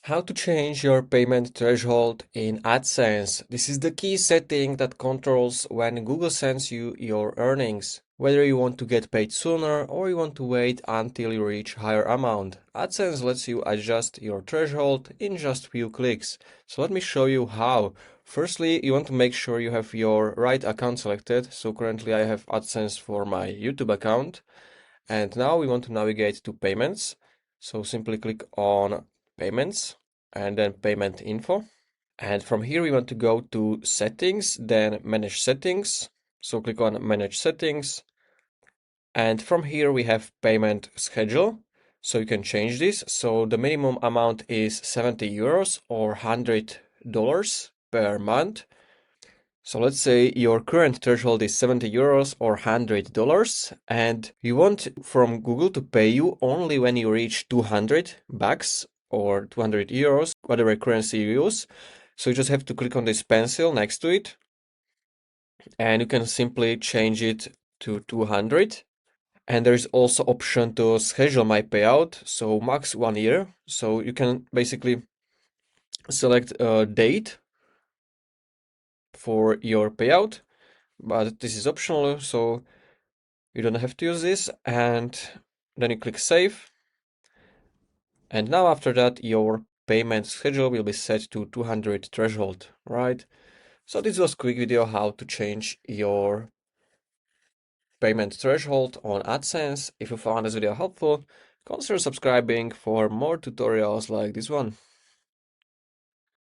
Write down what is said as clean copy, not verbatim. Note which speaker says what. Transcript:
Speaker 1: How to change your payment threshold in AdSense. This is the key setting that controls when Google sends you your earnings, whether you want to get paid sooner or you want to wait until you reach higher amount. AdSense lets you adjust your threshold in just few clicks. So let me show you how. Firstly, you want to make sure you have your right account selected. So currently I have AdSense for my YouTube account. And now we want to navigate to payments. So simply click on payments and then payment info. And from here we want to go to settings, then manage settings. So click on manage settings. And from here we have payment schedule. So you can change this. So the minimum amount is 70 euros or $100 per month. So let's say your current threshold is 70 euros or $100, and you want from Google to pay you only when you reach 200 bucks or 200 euros, whatever currency you use. So you just have to click on this pencil next to it, and you can simply change it to 200. And there is also option to schedule my payout, so max 1 year. So you can basically select a date for your payout, but this is optional, so you don't have to use this. And then you click save. And now after that, your payment schedule will be set to 200 threshold, right? So this was a quick video how to change your payment threshold on AdSense. If you found this video helpful, consider subscribing for more tutorials like this one.